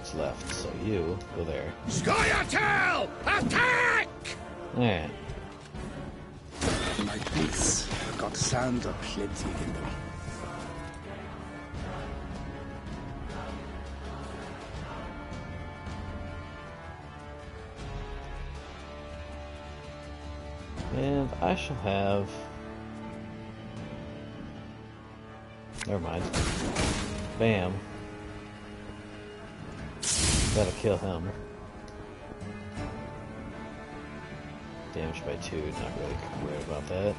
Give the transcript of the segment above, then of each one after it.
what's left. So you go there. Scoia'tael! Attack! Yeah. My boots got sand aplenty in them. And I shall have... Never mind. Bam. Gotta kill him. Damage by 2, not really worried about that.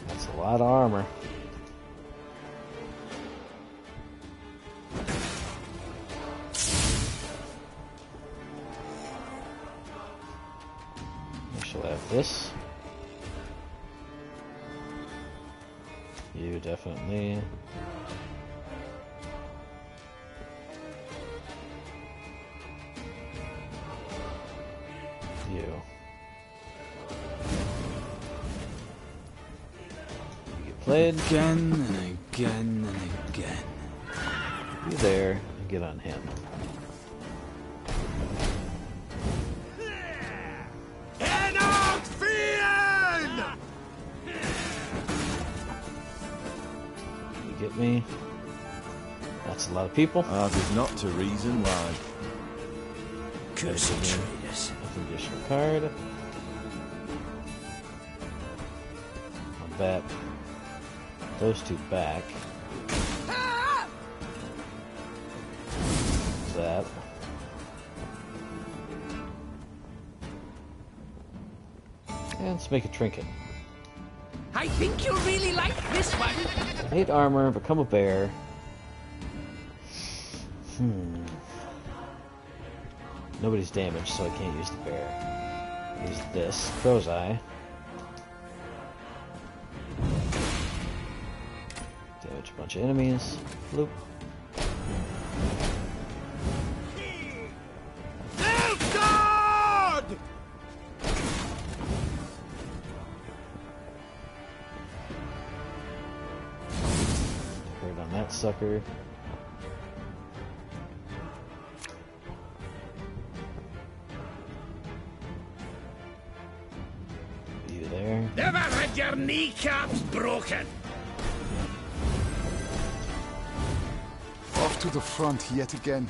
That's a lot of armor. I shall have this. You definitely. You get played Again and again and again. You there and get on him. You get me? That's a lot of people. There's not to reason why. Cursed traitors. Additional card. I'll bet those two back. That. And let's make a trinket. I think you'll really like this one. 8 armor, become a bear. Nobody's damaged, so I can't use the bear. Use this. Crow's Eye. Damage a bunch of enemies. Bloop. God! Hurt on that sucker. Never had your kneecaps broken. Off to the front yet again.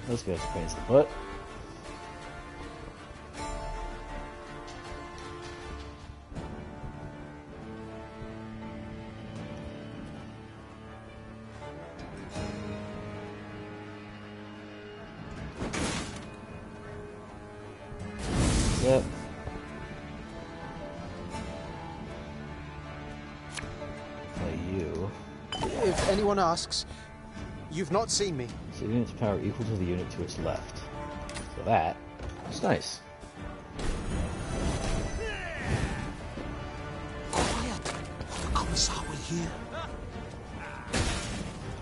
Those guys are pains in the butt. Yep. You. If anyone asks, you've not seen me. So the unit's power equal to the unit to its left. So that is nice. Quiet. The commissar will hear.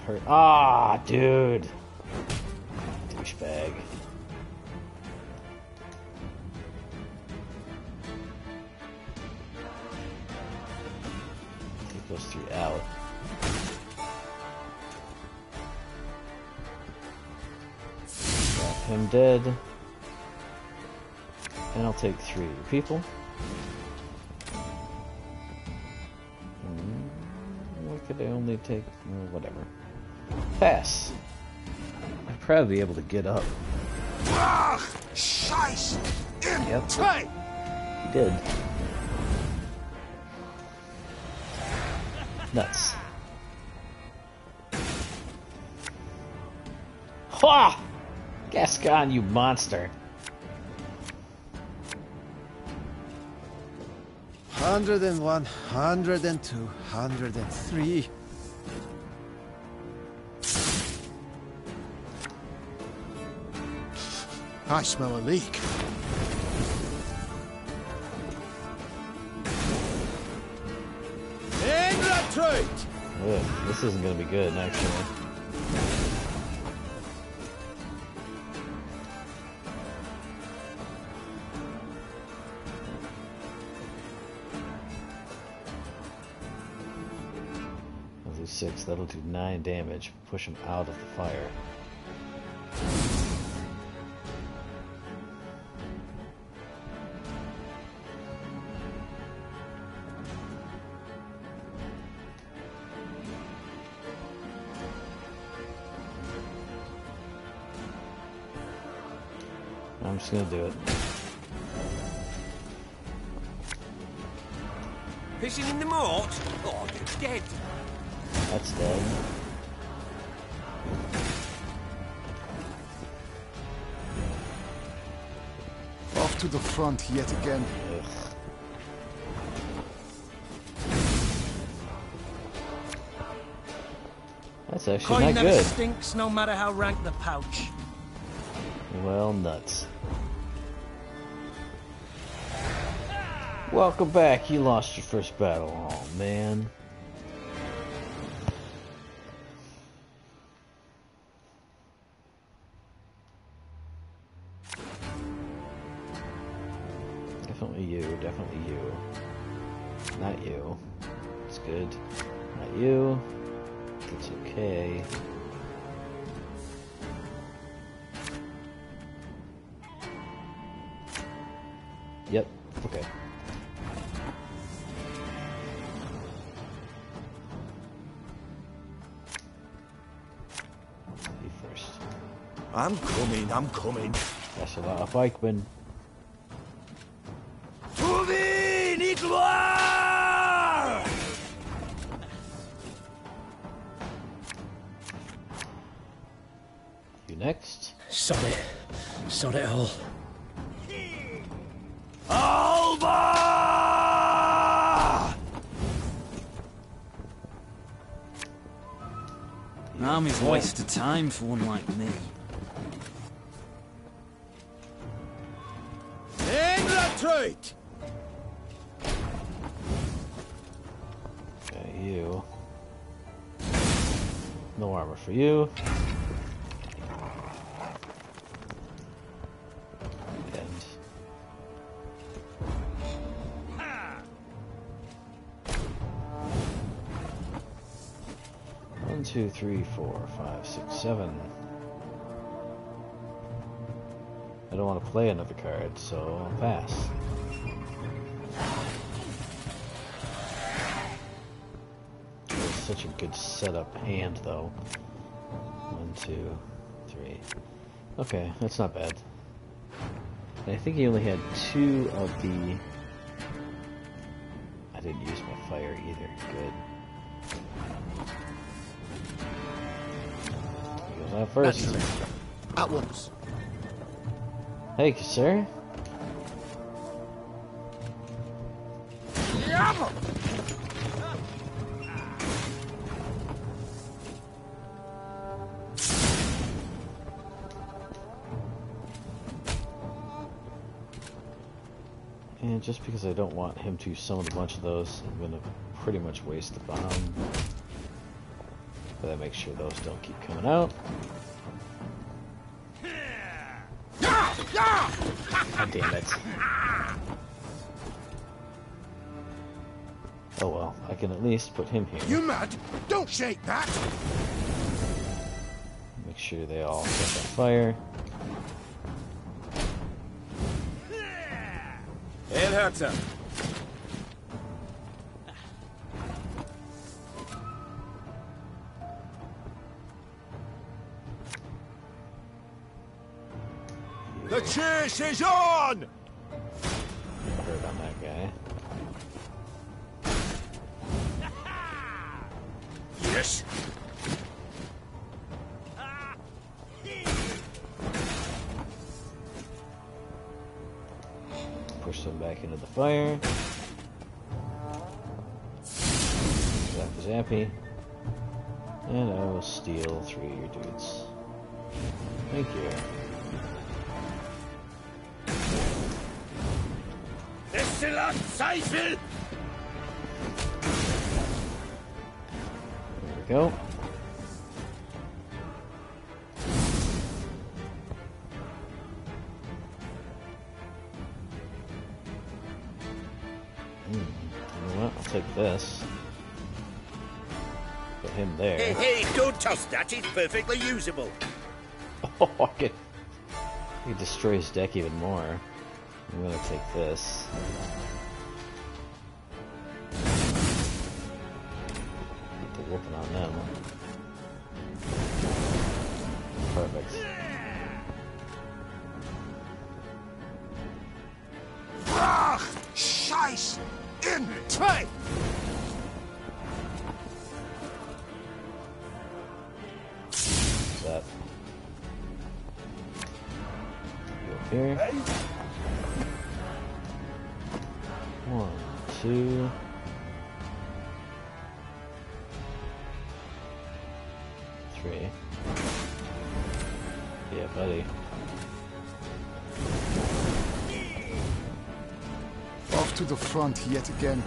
Hurt. Ah, dude. Douchebag. Take those 3 out. Got him dead. And I'll take 3 people. Why could I only take... whatever. Pass. I'd probably be able to get up. Scheiße! Yep. Try! He did. Nuts. Ha! Gascon, you monster. 101, 102, 103. I smell a leak. Ugh, this isn't going to be good, actually. do 6. That'll do 9 damage. Push him out of the fire. I'm just gonna do it. Fishing in the moat? Oh, you're dead. That's dead. Off to the front yet again. Ugh. That's actually Coin not never good. stinks, no matter how rank the pouch. Well, nuts. Welcome back. You lost your first battle. Oh, man. Definitely you. Definitely you. Not you. It's good. Not you. It's okay. Yep. Okay. You first. I'm coming, I'm coming. That's a lot of pikemen. Moving, Igloire! You next. Sod it. Sod it all. Alba! An army's a waste of time for one like me. In retreat! Okay, you. No armor for you. And 1, 2, 3, 4, 5, 6, 7. I don't want to play another card, so I'll pass. It's such a good setup hand, though. 1, 2, 3. Okay, that's not bad. And I think he only had 2 of the... I didn't use my fire either. Good. He goes out first. Naturally. At once. Hey, sir. And just because I don't want him to summon a bunch of those, I'm going to pretty much waste the bomb. But that makes sure those don't keep coming out. God damn it. Oh well, I can at least put him here. You mad? Don't shake that! Make sure they all catch on fire. El Herzer. The chase is on! Hurt on that guy. Yes! Push them back into the fire. Zap zappy. And I will steal 3 of your dudes. Thank you. Excellent Seifel! There we go. You know what? I'll take this. But him there. Hey, don't toss that. It's perfectly usable. Oh, I can destroy his deck even more. I'm gonna take this. Get the whooping on them. Perfect. Brach! Scheiß! In! Zwei! What's that? Go up here. 1, 2. 3. Yeah, buddy. Off to the front yet again.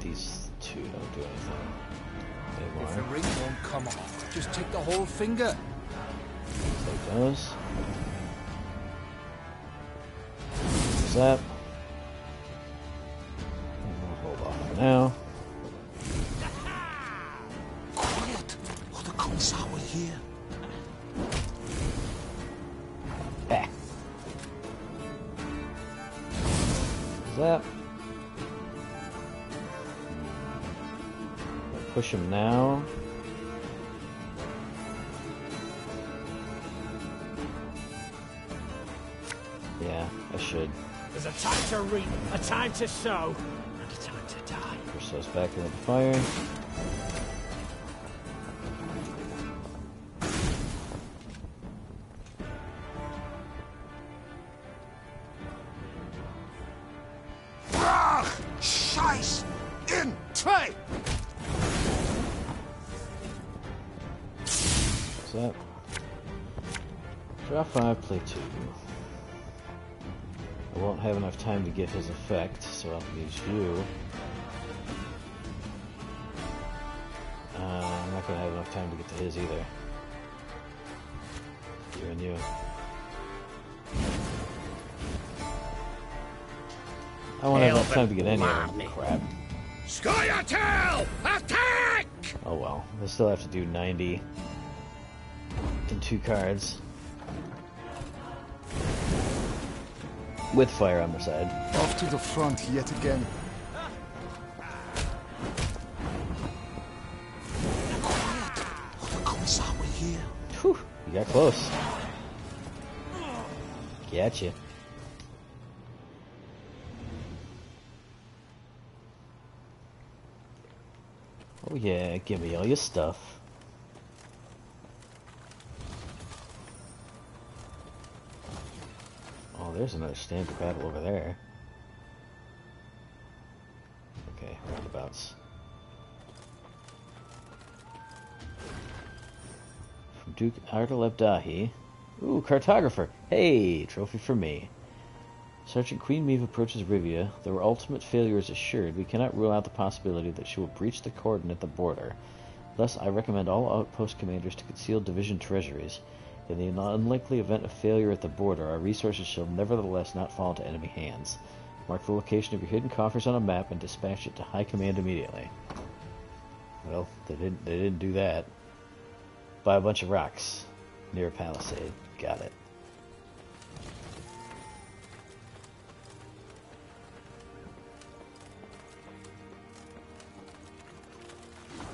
These two don't do anything If the anymore. ring won't come off, just take the whole finger. Take those. Use that. And we'll hold off for now. Quiet! Or the Kommissar will hear. Ah. Use that. Push him now. Yeah, I should. There's a time to reap, a time to sow, and a time to die. Push those back into the fire. Brach! Scheiß! In! Zwei! What's that? Draw 5, play 2. I won't have enough time to get his effect, so I'll use you. I'm not going to have enough time to get to his either. You and you. I won't have enough time to get any of them. Crap. Scoia'tael! Attack! Oh well. I still have to do 90 in 2 cards. With fire on the side. Off to the front yet again. Quiet! Or the Kommissar will hear. Whew, you got close. Gotcha. Oh yeah, give me all your stuff. Oh, there's another standard battle over there. Okay, roundabouts. From Duke Artalev Dahi. Ooh, cartographer. Hey, trophy for me. Sergeant Queen Meve approaches Rivia. Though her ultimate failure is assured, we cannot rule out the possibility that she will breach the cordon at the border. Thus, I recommend all outpost commanders to conceal division treasuries. In the unlikely event of failure at the border, our resources shall nevertheless not fall into enemy hands. Mark the location of your hidden coffers on a map and dispatch it to High Command immediately. Well, they didn't do that. Buy a bunch of rocks near a palisade. Got it.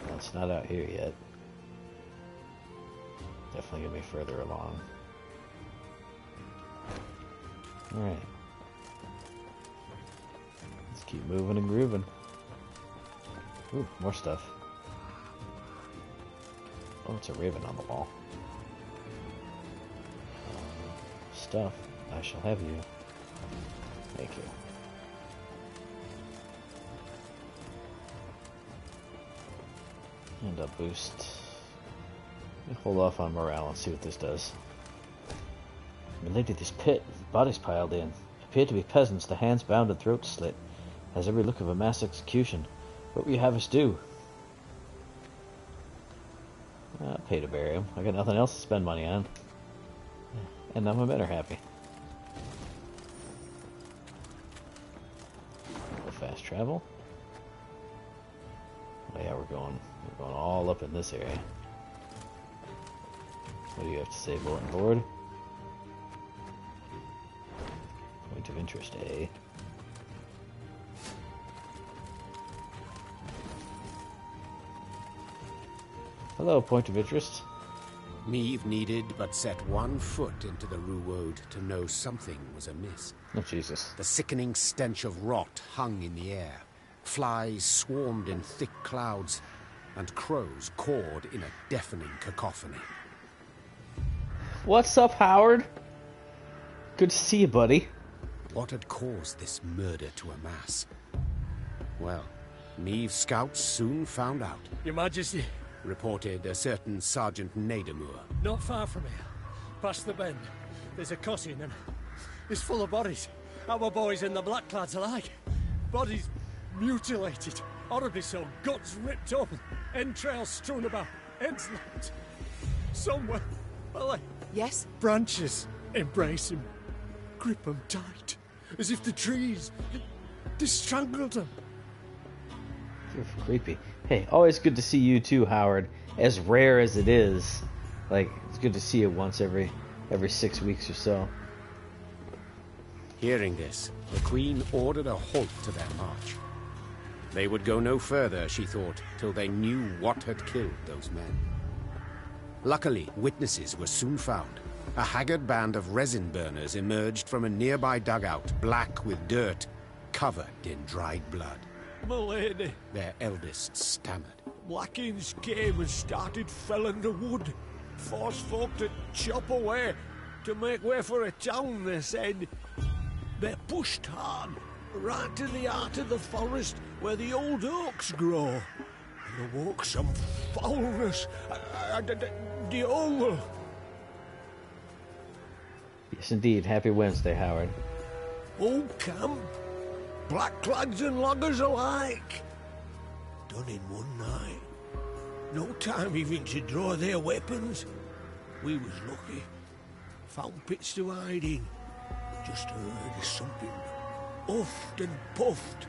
Well, it's not out here yet. Definitely gonna be further along. Alright. Let's keep moving and grooving. Ooh, more stuff. Oh, it's a raven on the wall. Stuff. I shall have you. Thank you. And a boost. Hold off on morale and see what this does. Related to this pit, bodies piled in. Appear to be peasants, the hands bound and throats slit. Has every look of a mass execution. What will you have us do? I'll pay to bury him. I got nothing else to spend money on. And now I'm better happy. Fast travel. Oh yeah, we're going all up in this area. What do you have to say, bulletin board? Point of interest, eh? Hello, point of interest. Niamh needed but set one foot into the Ruwode to know something was amiss. Oh, Jesus. The sickening stench of rot hung in the air. Flies swarmed in thick clouds, and crows cawed in a deafening cacophony. What's up, Howard? Good to see you, buddy. What had caused this murder to amass? Well, Niamh's scouts soon found out, Your Majesty, reported a certain Sergeant Nadamur. not far from here. Past the bend. There's a cottage and it's full of bodies. Our boys and the Blackclads alike. Bodies mutilated. Horribly so. Guts ripped open. Entrails strewn about. Heads locked. Somewhere. Well, Yes? branches embrace him. Grip him tight. As if the trees... they strangled him. You're creepy. Hey, always good to see you too, Howard. As rare as it is, like, it's good to see you once every 6 weeks or so. Hearing this, the Queen ordered a halt to their march. They would go no further, she thought, till they knew what had killed those men. Luckily, witnesses were soon found. A haggard band of resin burners emerged from a nearby dugout, black with dirt, covered in dried blood. My lady, Their eldest stammered. Blackins came and started felling the wood. Forced folk to chop away, to make way for a town, they said. They pushed hard, right to the heart of the forest where the old oaks grow. And awoke some foulness. The owl. Yes, indeed. Happy Wednesday, Howard. Old camp. Blackclads and loggers alike. Done in one night. No time even to draw their weapons. We was lucky. Found pits to hide in. Just heard something huffed and puffed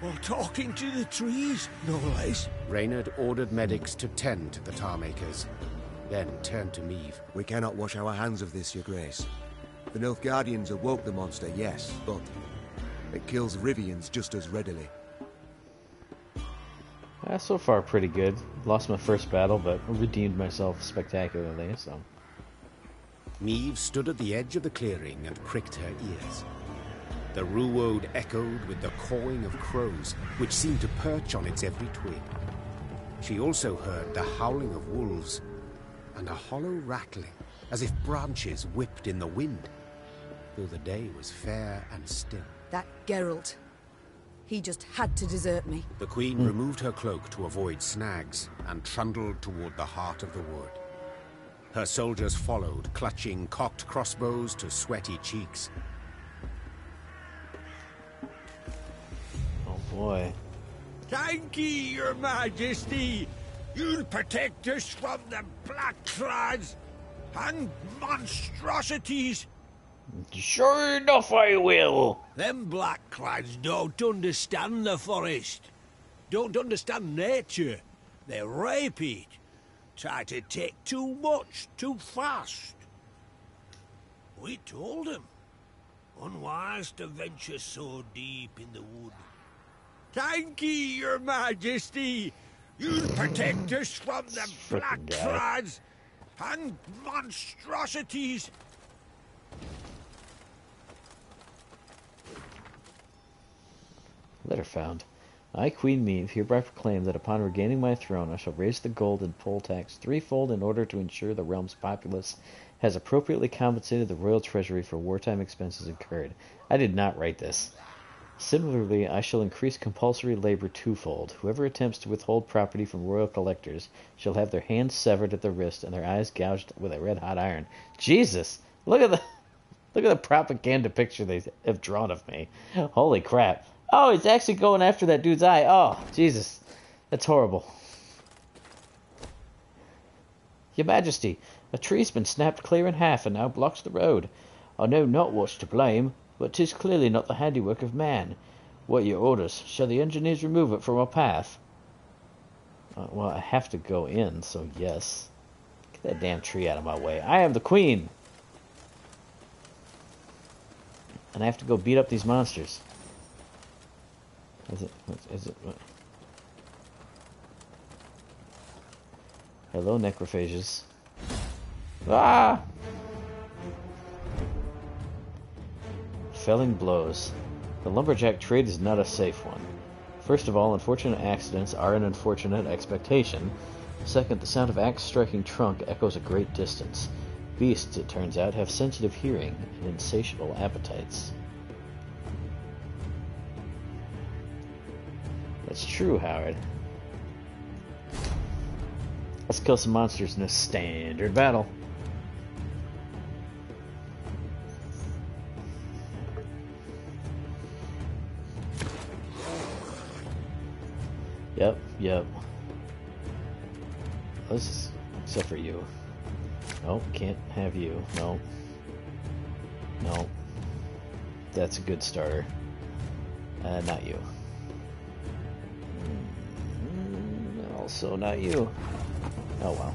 while talking to the trees, no less. Reynard ordered medics to tend to the tar makers, then turned to Niamh. We cannot wash our hands of this, Your Grace. The Nilfgaardians awoke the monster, yes, but it kills Rivians just as readily. So far, pretty good. Lost my first battle, but redeemed myself spectacularly, so... Niamh stood at the edge of the clearing and pricked her ears. The Ruwode echoed with the cawing of crows, which seemed to perch on its every twig. She also heard the howling of wolves, and a hollow rattling, as if branches whipped in the wind, though the day was fair and still. That Geralt. He just had to desert me. The Queen removed her cloak to avoid snags, and trundled toward the heart of the wood. Her soldiers followed, clutching cocked crossbows to sweaty cheeks. Oh boy. Thank ye, Your Majesty. You'll protect us from the Blackclads and monstrosities. Sure enough I will. Them Blackclads don't understand the forest. Don't understand nature. They rape it. Try to take too much, too fast. We told them. Unwise to venture so deep in the wood. Thank ye, Your Majesty. You'll protect us from the Frickin' guy. Blackclads and monstrosities. Letter found. I, Queen Niamh, hereby proclaim that upon regaining my throne I shall raise the gold and poll tax threefold in order to ensure the realm's populace has appropriately compensated the royal treasury for wartime expenses incurred. I did not write this. Similarly, I shall increase compulsory labor twofold. Whoever attempts to withhold property from royal collectors shall have their hands severed at the wrist and their eyes gouged with a red-hot iron. Jesus! Look at the propaganda picture they have drawn of me. Holy crap. Oh, he's actually going after that dude's eye. Oh, Jesus. That's horrible. Your Majesty, a tree's been snapped clear in half and now blocks the road. I know not what's to blame, but 'tis clearly not the handiwork of man. What are your orders? Shall the engineers remove it from our path? Well, I have to go in, so yes. Get that damn tree out of my way. I am the queen! And I have to go beat up these monsters. Is it? Hello, necrophages. Ah! Felling blows. The lumberjack trade is not a safe one. First of all, unfortunate accidents are an unfortunate expectation. Second, the sound of axe striking trunk echoes a great distance. Beasts, it turns out, have sensitive hearing and insatiable appetites. That's true, Howard. Let's kill some monsters in a standard battle. Yep. Except for you. Nope, can't have you. Nope. That's a good starter. Not you. Also not you. Oh well.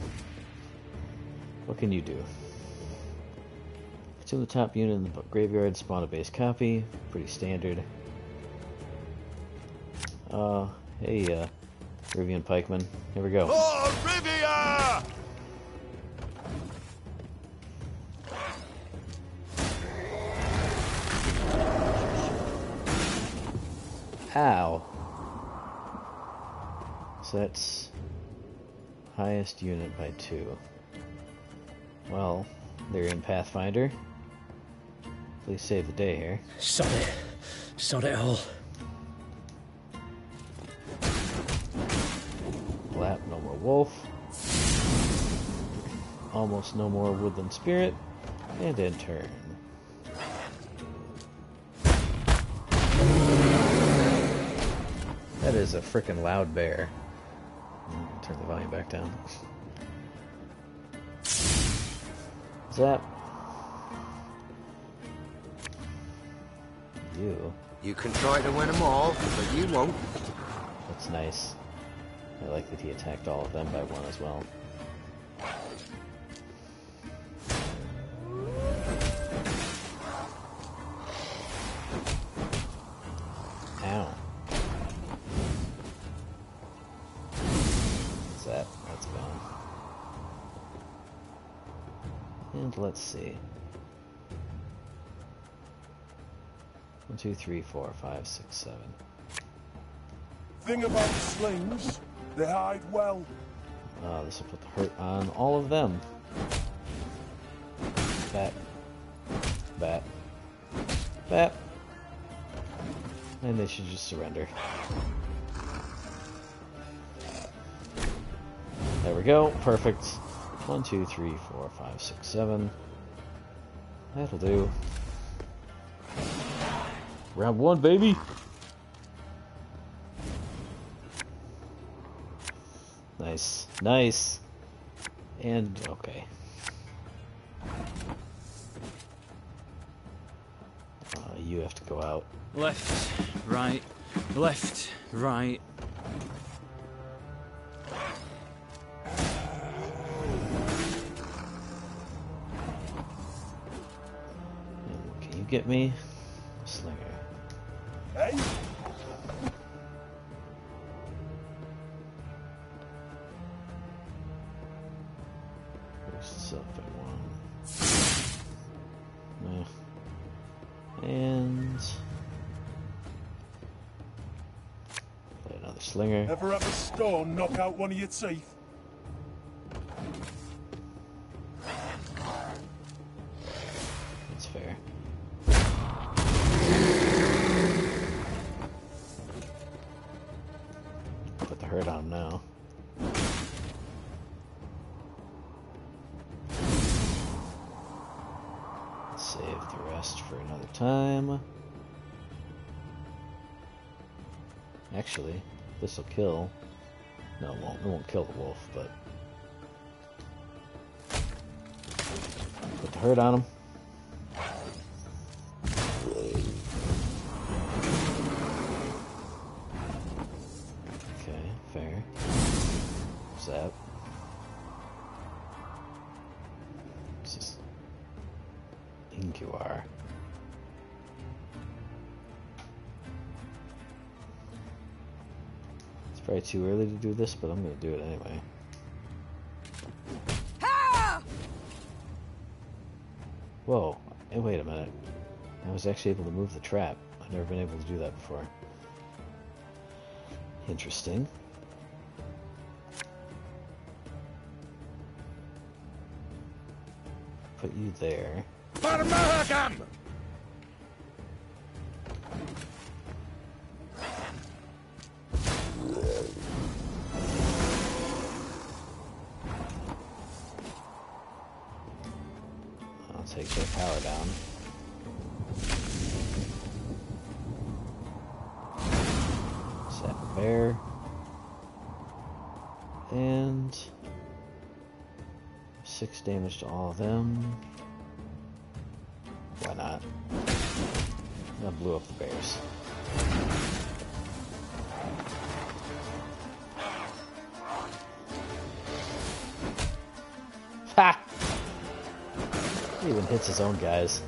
What can you do? Consume the top unit in the graveyard, spawn a base copy. Pretty standard. Hey, Rivian Pikeman. Here we go. Oh, Rivia! Ow. So that's highest unit by 2. Well, they're in Pathfinder. Please save the day here. Sod it all. Flap, no more wolf. Almost no more woodland spirit. And end turn. That is a frickin' loud bear. Turn the volume back down. Zap. You can try to win them all, but you won't. That's nice. I like that he attacked all of them by 1 as well. Ow. What's that? That's gone. And let's see. 1, 2, 3, 4, 5, 6, 7. Thing about the slings, they hide well. This will put the hurt on all of them. Bat. Bat. Bat. And they should just surrender. There we go. Perfect. 1, 2, 3, 4, 5, 6, 7. That'll do. Round 1, baby! Nice. Nice. And, okay. You have to go out. Left, right, left, right. Can you get me? Slinger. Hey? Where's the stuff I want? And play another slinger. Ever have a stone knock out one of your teeth? That's fair. Put the hurt on him now. Save the rest for another time. Actually, this will kill. No, it won't. It won't kill the wolf, but the hurt on him. Okay, fair. What's that? What's this? Incuar. It's probably too early to do this, but I'm gonna do it anyway. Whoa, hey, wait a minute. I was actually able to move the trap. I've never been able to do that before. Interesting. Put you there. I'll take their power down. Set bear. And 6 damage to all of them. Why not? I blew up the bears. Ha! He even hits his own guys.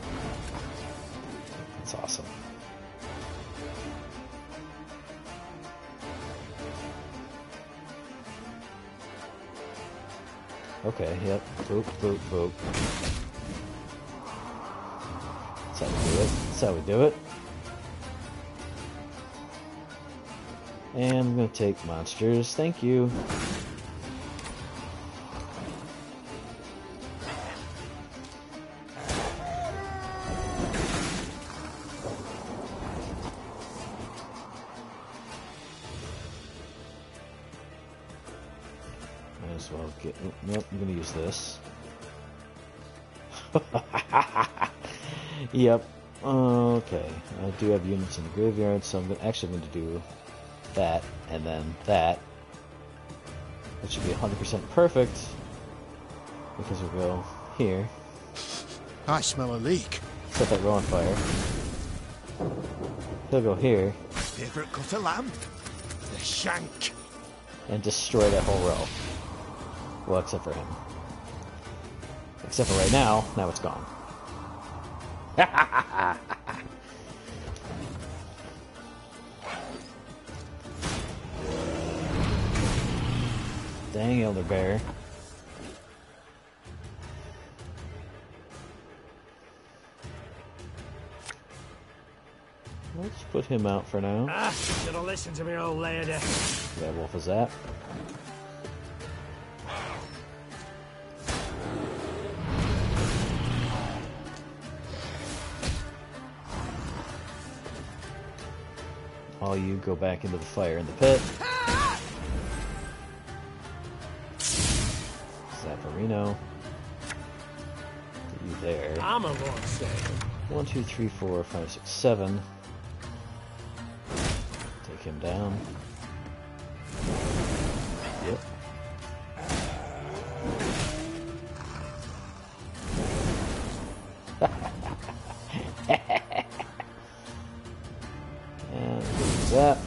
That's awesome. Okay, yep. Boop, boop, boop. That's how we do it. That's how we do it. And I'm gonna take monsters. Thank you. Might as well get... Nope, I'm gonna use this. Yep. Okay. I do have units in the graveyard, so I'm actually going to do that, and then that. That should be 100% perfect, because we'll go here. I smell a leak. Set that row on fire. He'll go here. Favorite cut of lamb? The shank. And destroy that whole row. Well, except for him. Except for right now, now it's gone. Dang, Elder Bear. Let's put him out for now. Should've listened to me, old lady. Yeah, wolf is that. All you go back into the fire in the pit. Zapparino. Put you there. I'm a monster. 1, 2, 3, 4, 5, 6, 7. Take him down. Yep. And there's that.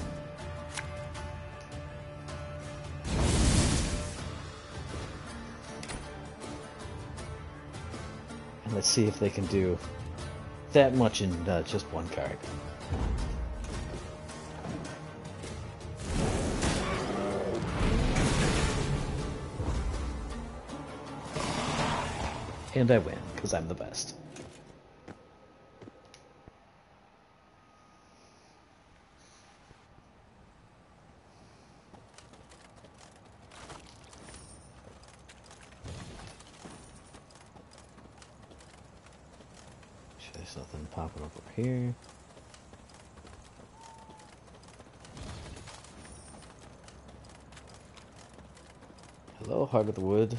And let's see if they can do that much in just one card. And I win, because I'm the best. There's nothing popping up over here. Hello, Hog of the Wood.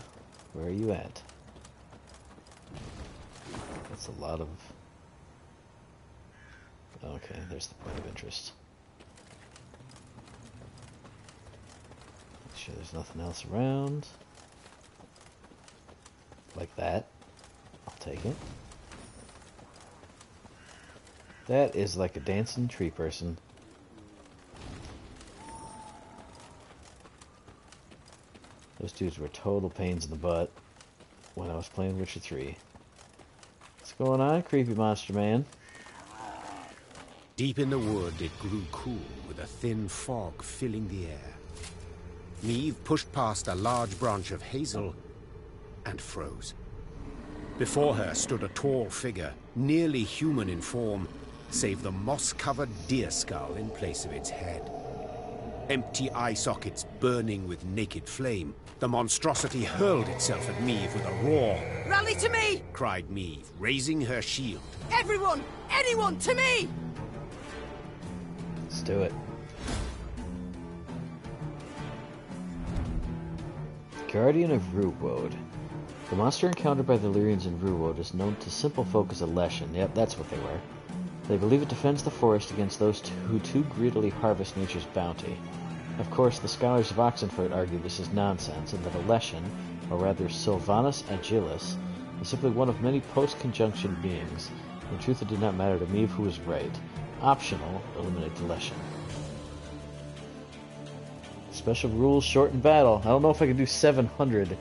Where are you at? That's a lot of... Okay, there's the point of interest. Make sure there's nothing else around. Like that. I'll take it. That is like a dancing tree person. Those dudes were total pains in the butt when I was playing Witcher 3. What's going on, creepy monster man? Deep in the wood, it grew cool, with a thin fog filling the air. Neve pushed past a large branch of hazel and froze. Before her stood a tall figure, nearly human in form, save the moss-covered deer skull in place of its head. Empty eye sockets burning with naked flame, the monstrosity hurled itself at Meve with a roar. Rally to me! Cried Meve, raising her shield. Everyone! Anyone, to me! Let's do it. Guardian of Ruwode. The monster encountered by the Lyrians in Ruwode is known to simple folk as a Leshen. Yep, that's what they were. They believe it defends the forest against those who too greedily harvest nature's bounty. Of course, the scholars of Oxenfurt argue this is nonsense, and that a Leshen, or rather Sylvanus Agilis, is simply one of many post-conjunction beings. In truth, it did not matter to Meve who was right. Optional, eliminate the Leshen. Special rules, shortened battle. I don't know if I can do 700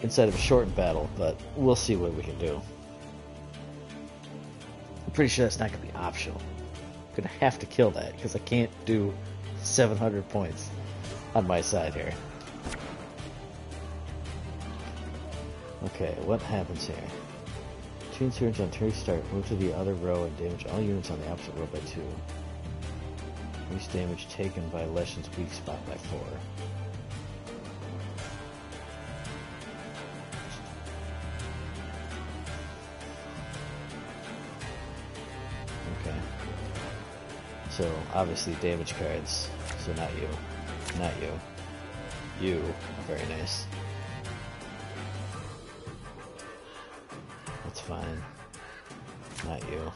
inside of a shortened battle, but we'll see what we can do. I'm pretty sure that's not going to be optional. I'm going to have to kill that, because I can't do 700 points on my side here. Okay, what happens here? Two insurgents on turn start, move to the other row and damage all units on the opposite row by 2. Increase damage taken by Leshen's weak spot by 4. Okay. So, obviously damage cards. So not you. Not you. You are very nice. That's fine. Not you.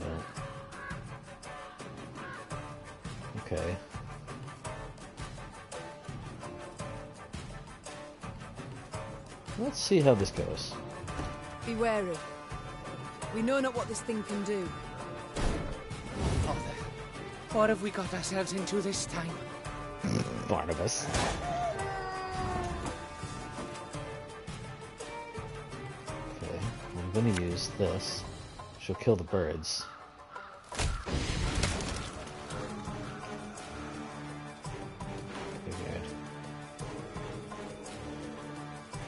No. Okay. Let's see how this goes. Be wary. We know not what this thing can do. Father, what have we got ourselves into this time? Barnabas. Okay, I'm gonna use this. She'll kill the birds. Figured.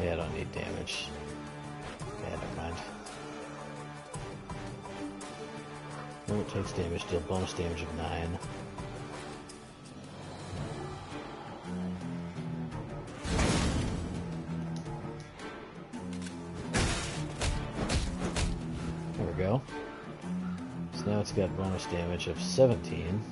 Yeah, I don't need damage. Yeah, never mind. No, it takes damage, deal bonus damage of 9. There we go. So now it's got bonus damage of 17.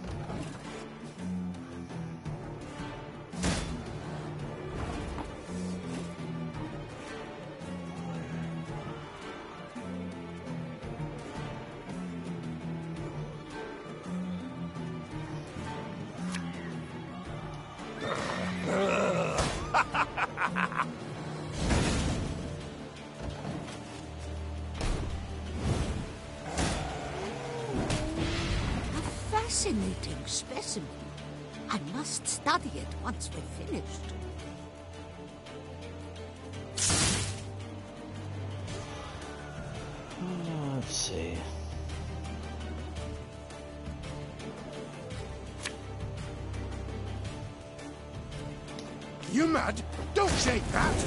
Fascinating specimen. I must study it once we're finished. Let's see. You mad? Don't shake that!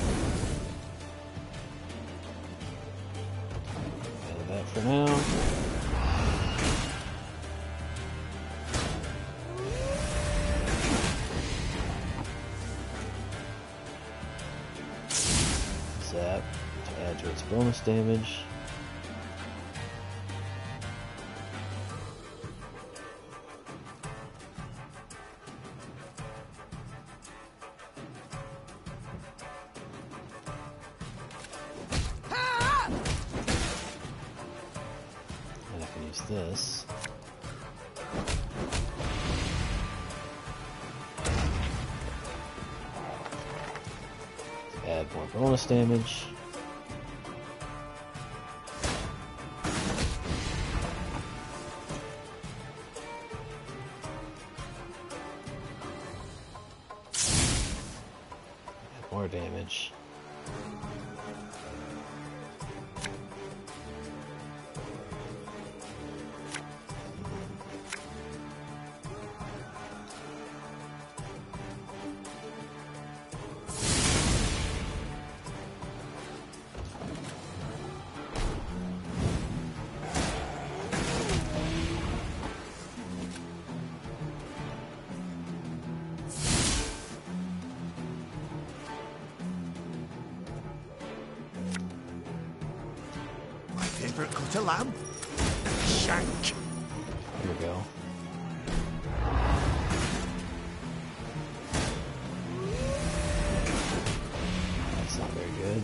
Add that for now. Zap to add to its bonus damage. And I can use this. To add more bonus damage. More damage. Favorite cut of lamb? Shank. Here we go. That's not very good.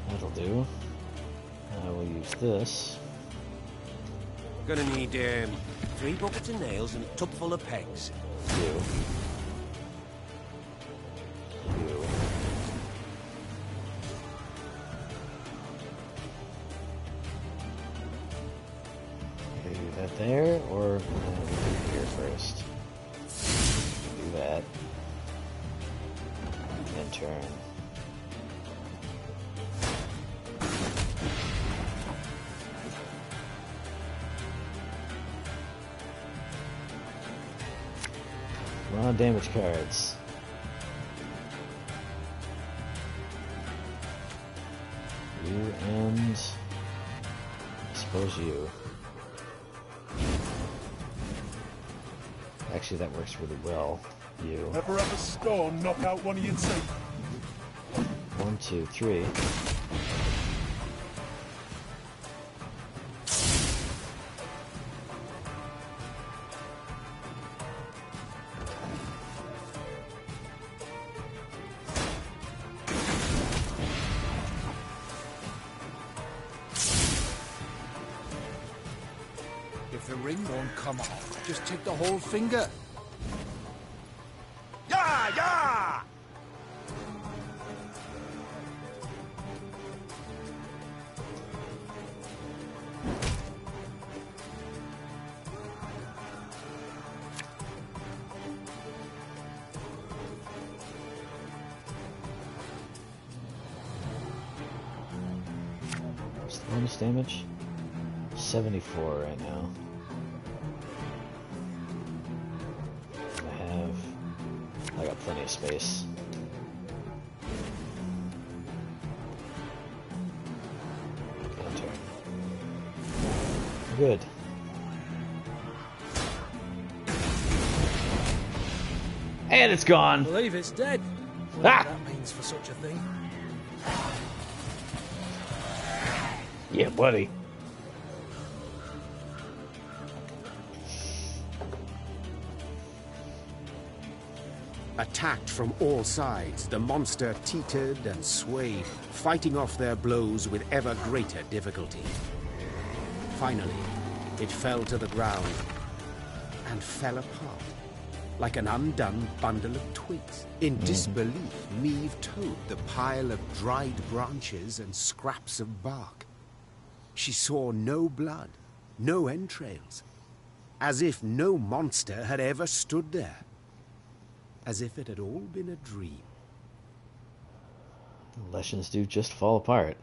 That'll do. I will use this. Gonna need 3 buckets of nails and a tub full of pegs. You. Okay, do that there, or we'll do here first. Do that. And turn. Raw damage cards. You and I suppose you. Actually, that works really well. You. Ever have a stone knock out one of your teeth? 1, 2, 3. If the ring won't come off, just take the whole finger. Yeah, yeah! What's the bonus damage? 74 right now. I got plenty of space. Enter. Good. And it's gone. I believe it's dead. Ah! Whatever that means for such a thing. Yeah, buddy. Attacked from all sides, the monster teetered and swayed, fighting off their blows with ever greater difficulty. Finally, it fell to the ground and fell apart, like an undone bundle of twigs. In disbelief, Meve towed the pile of dried branches and scraps of bark. She saw no blood, no entrails, as if no monster had ever stood there. As if it had all been a dream. Legends do just fall apart.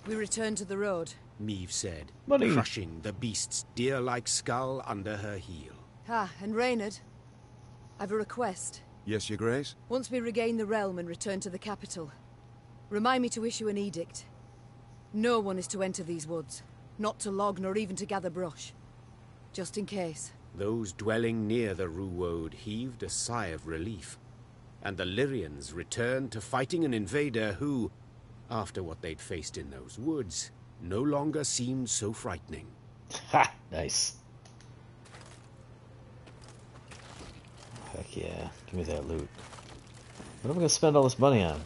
We return to the road. Meve said, Buddy. crushing the beast's deer-like skull under her heel. Ah, and Reynard, I've a request. Yes, Your Grace? Once we regain the realm and return to the capital, remind me to issue an edict. No one is to enter these woods, not to log nor even to gather brush. Just in case. Those dwelling near the Ruwode heaved a sigh of relief, and the Lyrians returned to fighting an invader who, after what they'd faced in those woods, no longer seemed so frightening. Ha! Nice. Heck yeah. Give me that loot. What am I going to spend all this money on?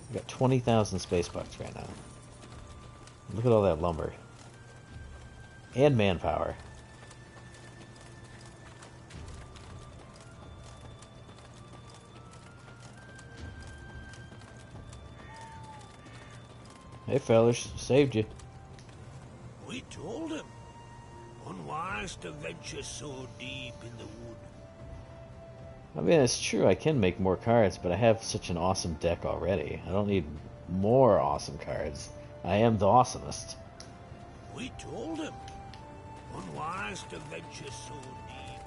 I got 20,000 space bucks right now. Look at all that lumber. And manpower. Hey fellas, saved you. We told him. Unwise to venture so deep in the wood. I mean, it's true, I can make more cards, but I have such an awesome deck already. I don't need more awesome cards. I am the awesomest. We told him. Unwise to venture so deep.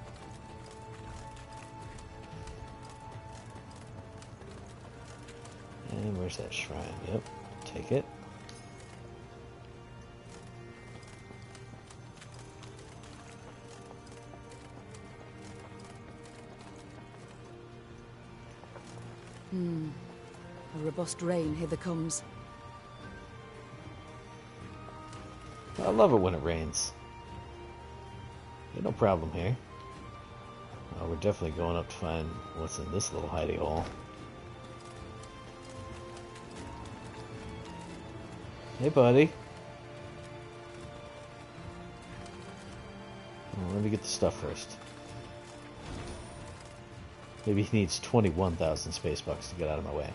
And where's that shrine? Yep, take it. A robust rain hither comes. I love it when it rains. Ain't no problem here. We're definitely going up to find what's in this little hidey hole. Hey, buddy. Well, let me get the stuff first. Maybe he needs 21,000 space bucks to get out of my way.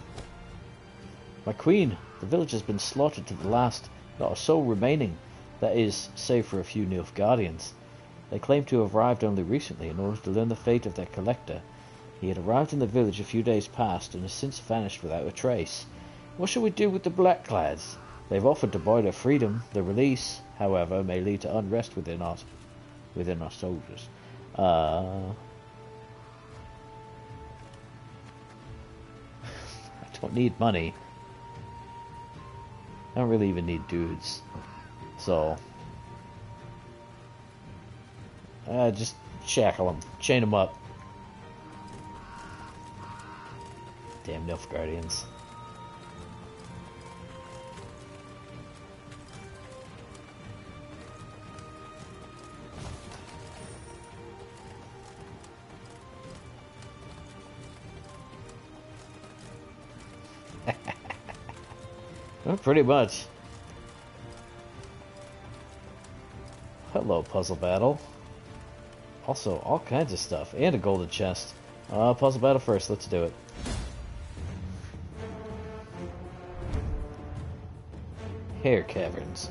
My queen! The village has been slaughtered to the last. Not a soul remaining. That is, save for a few Nilfgaardians. They claim to have arrived only recently in order to learn the fate of their collector. He had arrived in the village a few days past and has since vanished without a trace. What shall we do with the Blackclads? They've offered to buy their freedom. The release, however, may lead to unrest within our soldiers. I don't need money. I don't really even need dudes. So, just shackle them, chain them up. Damn Nilfgaardians. Well, pretty much. Hello, puzzle battle. Also, all kinds of stuff. And a golden chest. Puzzle battle first. Let's do it. Hare Caverns.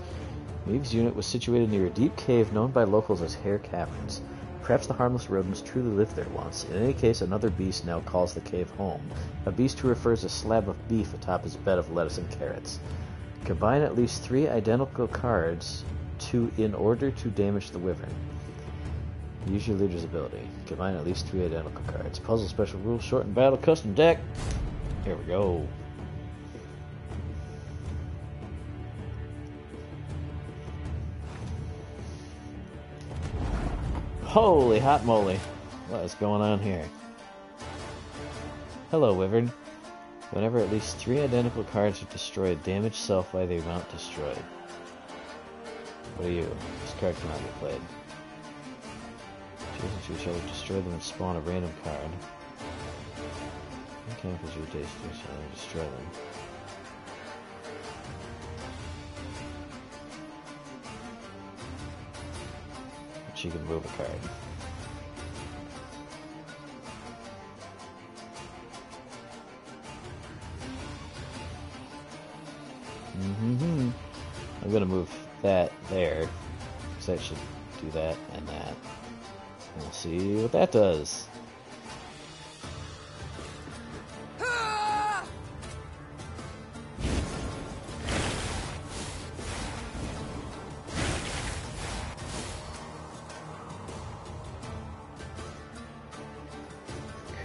Maeve's unit was situated near a deep cave known by locals as Hare Caverns. Perhaps the harmless rodents truly lived there once. In any case, another beast now calls the cave home. A beast who prefers a slab of beef atop his bed of lettuce and carrots. Combine at least 3 identical cards in order to damage the wyvern. Use your leader's ability. Combine at least 3 identical cards. Puzzle special rules, shortened battle, custom deck. Here we go. Holy hot moly. What is going on here? Hello, wyvern. Whenever at least 3 identical cards are destroyed, damage self by the amount destroyed. What are you? This card cannot be played. Choose to each other, destroy them and spawn a random card. Okay, because you taste each other, destroy them. But you can move a card. I'm gonna move that there, because that should do that and that. And we'll see what that does.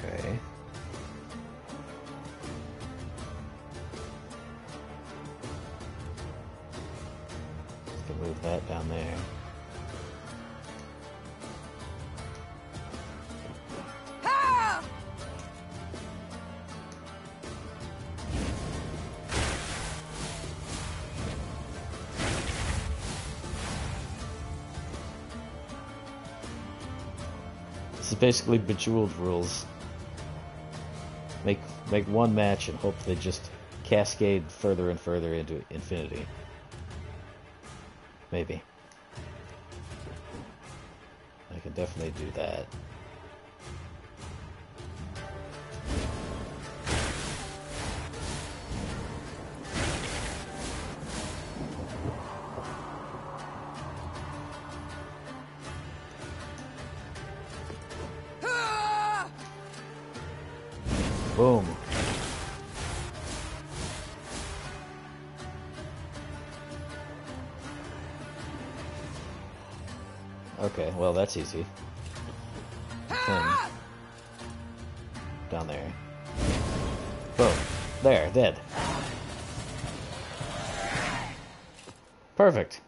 Okay. Move that down there. This is basically Bejeweled rules. Make one match and hope they just cascade further and further into infinity. Maybe. I can definitely do that. Boom. Okay, well that's easy. Down there. Boom. There, dead. Perfect.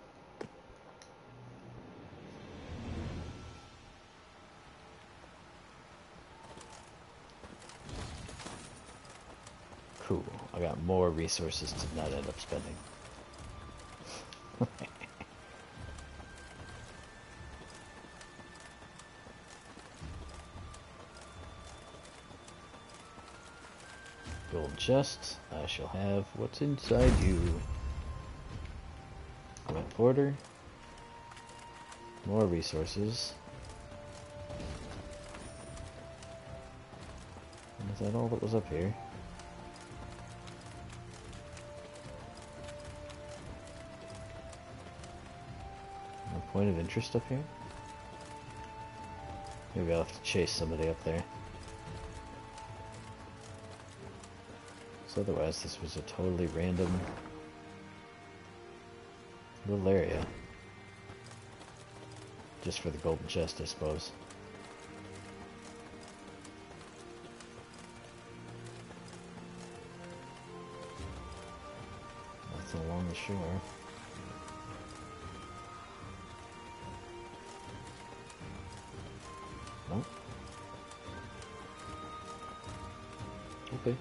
Cool. I got more resources to not end up spending. Gold chest. I shall have what's inside you. Wet border. More resources. Is that all that was up here? No point of interest up here? Maybe I'll have to chase somebody up there. So otherwise this was a totally random little area. Just for the golden chest, I suppose. Nothing along the shore. Nope. Okay.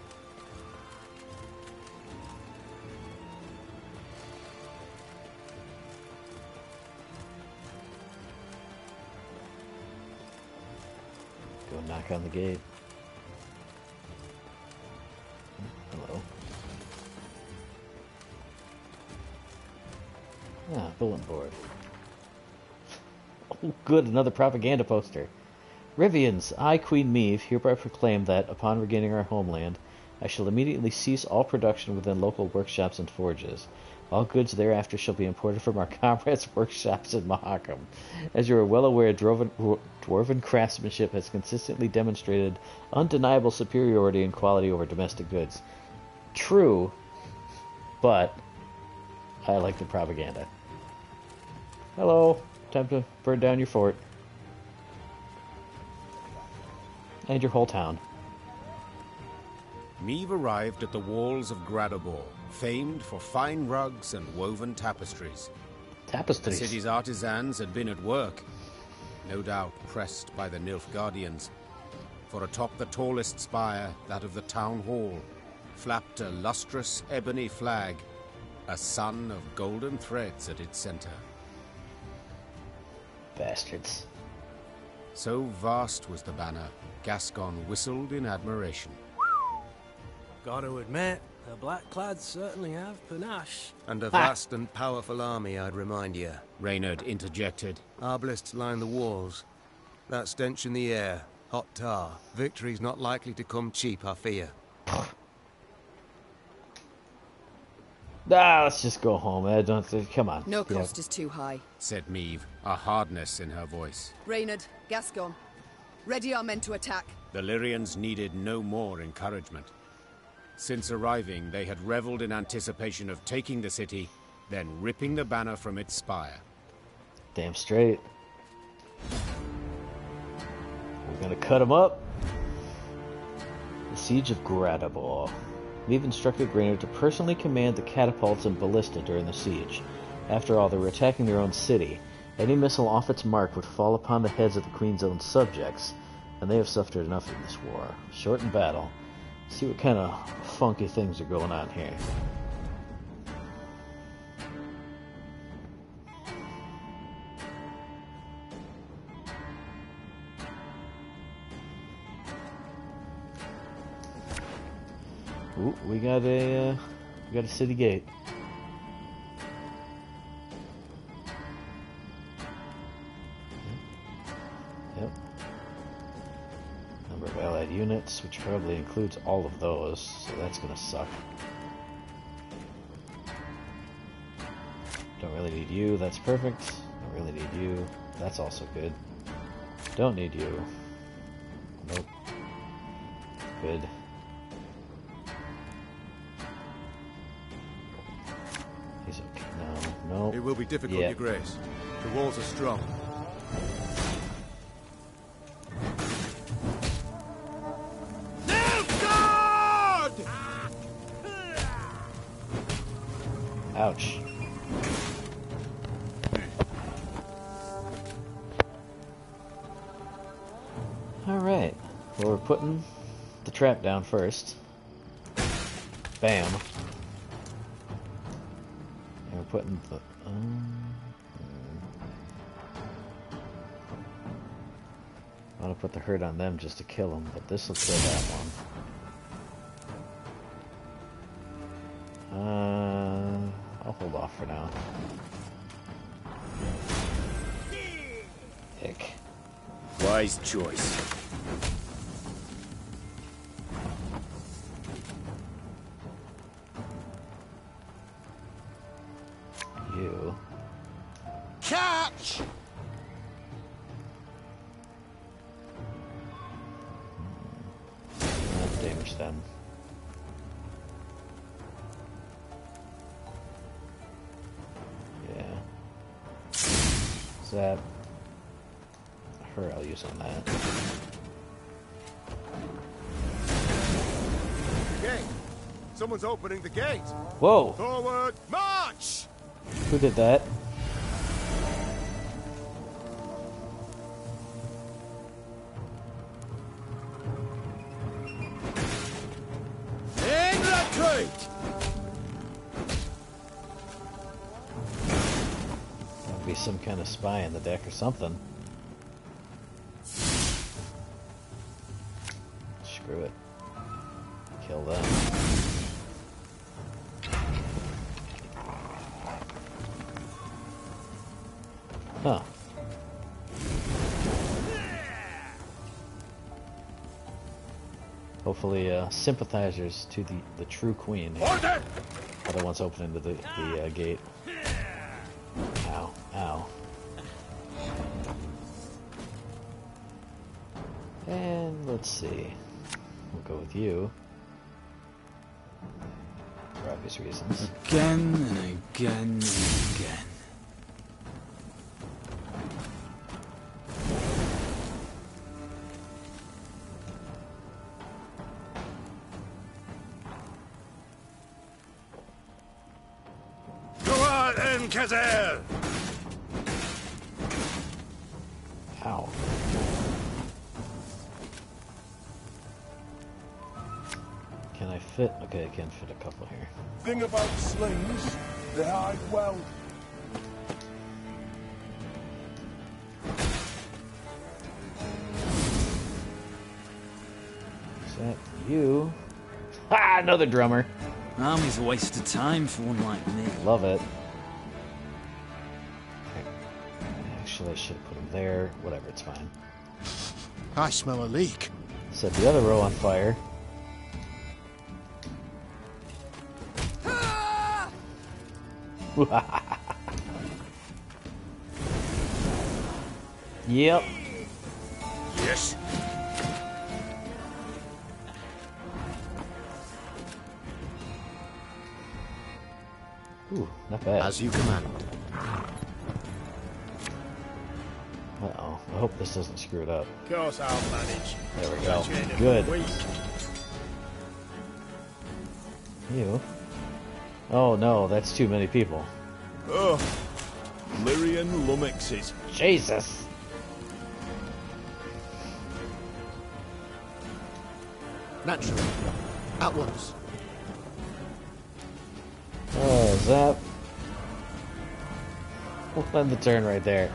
Go knock on the gate. Hello. Ah, bulletin board. Oh, good, another propaganda poster. Rivians, I, Queen Meve, hereby proclaim that, upon regaining our homeland, I shall immediately cease all production within local workshops and forges. All goods thereafter shall be imported from our comrades' workshops in Mahakam. As you are well aware, dwarven craftsmanship has consistently demonstrated undeniable superiority in quality over domestic goods. True, but I like the propaganda. Hello, time to burn down your fort. And your whole town. Meve arrived at the walls of Gradobor, famed for fine rugs and woven tapestries. Tapestries? The city's artisans had been at work, no doubt pressed by the Nilfgaardians. For atop the tallest spire, that of the town hall, flapped a lustrous ebony flag, a sun of golden threads at its center. Bastards. So vast was the banner, Gascon whistled in admiration. Gotta admit, the Blackclads certainly have panache. And a vast and powerful army, I'd remind you. Reynard interjected. Arbalists line the walls. That stench in the air, hot tar. Victory's not likely to come cheap, I fear. Let's just go home. Come on. No cost is too high. Said Meve, a hardness in her voice. Reynard, Gascon, ready our men to attack. The Lyrians needed no more encouragement. Since arriving, they had reveled in anticipation of taking the city, then ripping the banner from its spire. Damn straight. We're gonna cut them up. The Siege of Gradobor. Meve instructed Reynard to personally command the catapults and ballista during the siege. After all, they were attacking their own city. Any missile off its mark would fall upon the heads of the Queen's own subjects, and they have suffered enough in this war. Short in battle. See what kind of funky things are going on here. Ooh, we got a city gate. Yep. Number of allied units, which probably includes all of those, so that's gonna suck. Don't really need you, that's perfect. Don't really need you, that's also good. Don't need you. Nope. Good. Oh, It will be difficult, yeah. Your Grace. The walls are strong. Ouch. Alright. Well, we're putting the trap down first. Bam. And we're putting the... I want to put the hurt on them just to kill them, but this will kill that one. I'll hold off for now. Ick. Wise choice. You. Catch! Not damage them. Yeah. Zap. Her, I'll use on that. Gate! Someone's opening the gate! Whoa! Forward, march! Who did that? In retreat! There'll be some kind of spy in the deck or something. Screw it. Kill them. Huh. Hopefully, sympathizers to the true queen. Order! Other one's opening the gate. Ow. Ow. And let's see. We'll go with you. For obvious reasons. Again and again and again. Kazel! Ow. Can I fit? Okay, I can fit a couple here. Thing about slings, they hide well. Is that you? Ha! Another drummer. Army's a waste of time for one like me. Love it. Actually, I should have put him there. Whatever, it's fine. I smell a leak. Set the other row on fire. Yep. Yes. Ooh, not bad. As you command. Uh-oh. I hope this doesn't screw it up. Of course I'll manage. There we go. Catch you in a Good. week. You? Oh no, that's too many people. Oh, Lyrian lummoxes. Jesus! Naturally. At once. Oh, zap. We'll end the turn right there.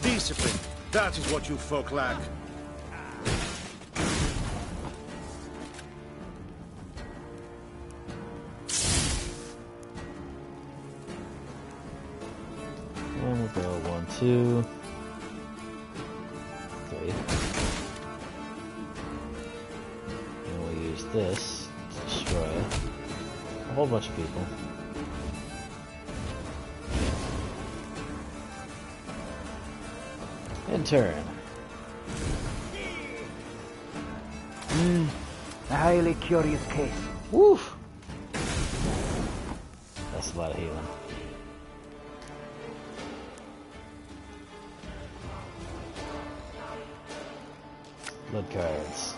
Discipline. That is what you folk lack. And we'll go 1, 2, 3. And we'll use this to destroy a whole bunch of people. And turn. A highly curious case. Woof! That's a lot of healing. Blood cards.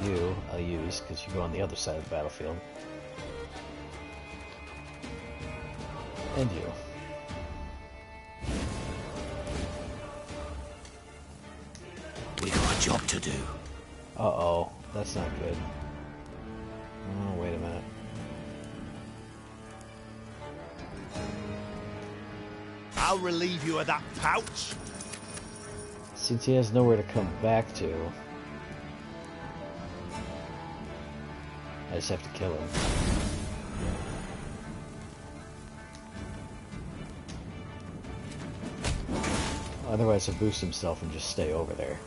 You, I'll use, because you go on the other side of the battlefield. And you. We got a job to do. Uh-oh, that's not good. Oh, wait a minute. I'll relieve you of that pouch. Since he has nowhere to come back to, I just have to kill him. Otherwise he'll boost himself and just stay over there.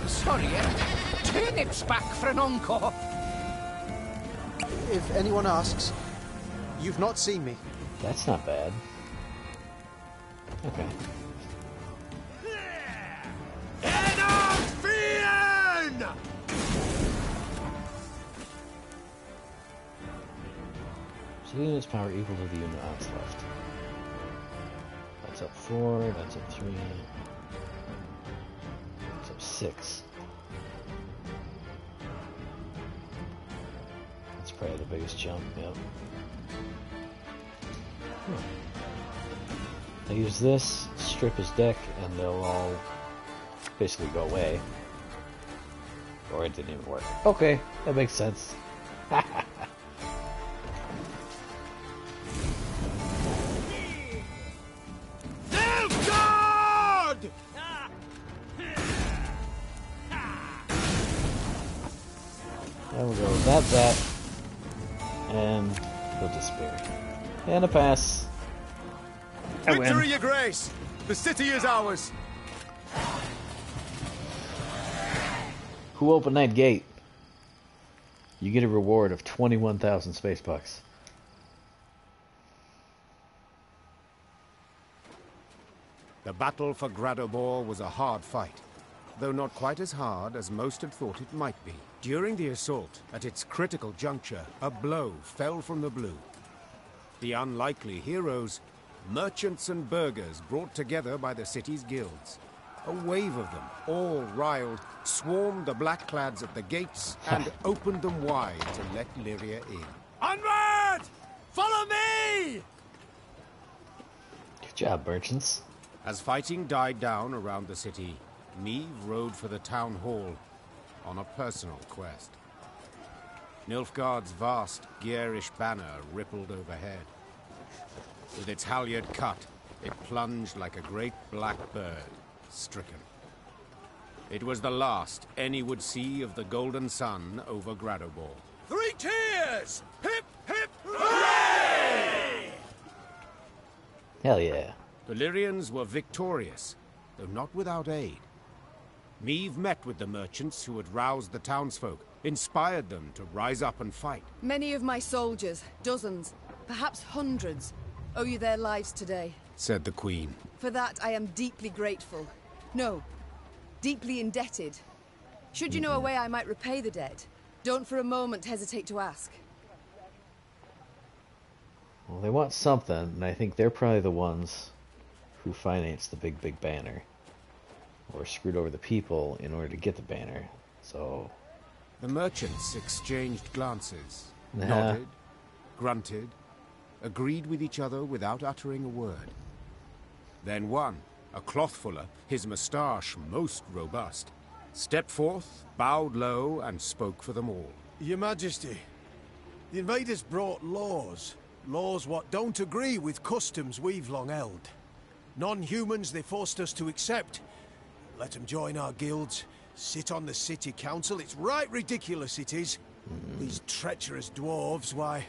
Sorry, turnips back for an encore. If anyone asks, you've not seen me. That's not bad. Okay. So unit's power equal to the unit odds left. That's up 4, that's up 3. That's up 6. That's probably the biggest jump, yep. I use this, strip his deck, and they'll all basically go away. Or it didn't even work. Okay, that makes sense. And we'll go with that, and he'll disappear. And a pass. Victory, Your Grace! The city is ours! Who opened that gate? You get a reward of 21,000 space bucks. The battle for Gradobor was a hard fight, though not quite as hard as most had thought it might be. During the assault, at its critical juncture, a blow fell from the blue. The unlikely heroes, merchants and burghers brought together by the city's guilds. A wave of them, all riled, swarmed the blackclads at the gates and opened them wide to let Lyria in. Onward! Follow me! Good job, merchants. As fighting died down around the city, Meve rode for the town hall on a personal quest. Nilfgaard's vast, garish banner rippled overhead. With its halyard cut, it plunged like a great black bird, stricken. It was the last any would see of the golden sun over Gradobor. 3 cheers! Hip, hip, hooray! Hell yeah. The Lyrians were victorious, though not without aid. Meve met with the merchants who had roused the townsfolk, inspired them to rise up and fight. Many of my soldiers, dozens, perhaps hundreds, owe you their lives today. Said the Queen. For that, I am deeply grateful. No, deeply indebted. Should you know a way I might repay the debt, don't for a moment hesitate to ask. Well, they want something, and I think they're probably the ones who financed the big banner. Or screwed over the people in order to get the banner. So... The merchants exchanged glances, Nah. nodded, grunted, agreed with each other without uttering a word. Then one, a clothfuller, his moustache most robust, stepped forth, bowed low, and spoke for them all. Your Majesty, the invaders brought laws. Laws what don't agree with customs we've long held. Non-humans they forced us to accept. Let them join our guilds, sit on the city council. It's right ridiculous, it is. These treacherous dwarves, why,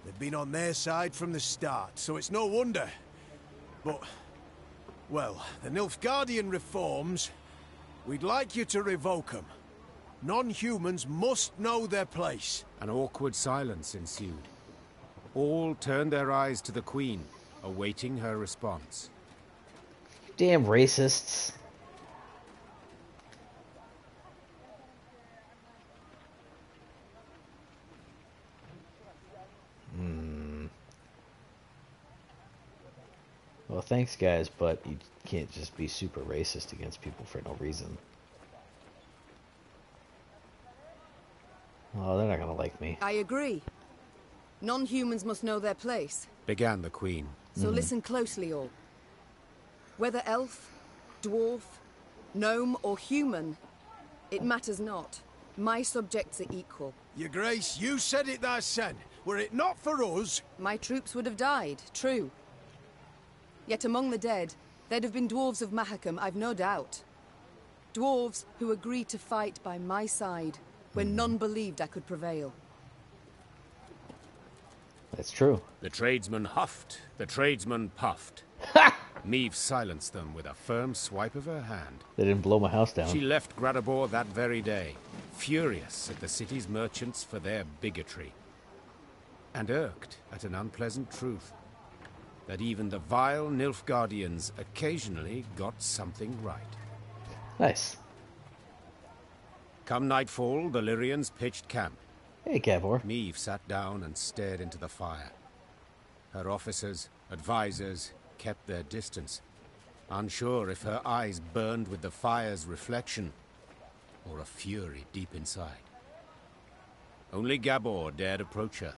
they've been on their side from the start, so it's no wonder. But, well, the Nilfgaardian reforms, we'd like you to revoke them. Non-humans must know their place. An awkward silence ensued. All turned their eyes to the Queen, awaiting her response. Damn racists. Well, thanks, guys, but you can't just be super racist against people for no reason. Oh, they're not gonna like me. I agree. Non-humans must know their place. Began the Queen. So listen closely, all. Whether elf, dwarf, gnome, or human, it matters not. My subjects are equal. Your Grace, you said it thysen. Were it not for us... My troops would have died, true. Yet among the dead, there'd have been dwarves of Mahakam, I've no doubt. Dwarves who agreed to fight by my side when none believed I could prevail. That's true. The tradesman huffed, the tradesman puffed. Meve silenced them with a firm swipe of her hand. They didn't blow my house down. She left Gradabor that very day, furious at the city's merchants for their bigotry, and irked at an unpleasant truth, that even the vile Nilfgaardians occasionally got something right. Nice. Come nightfall, the Lyrians pitched camp. Hey, Gabor. Meve sat down and stared into the fire. Her officers, advisors, kept their distance, unsure if her eyes burned with the fire's reflection or a fury deep inside. Only Gabor dared approach her.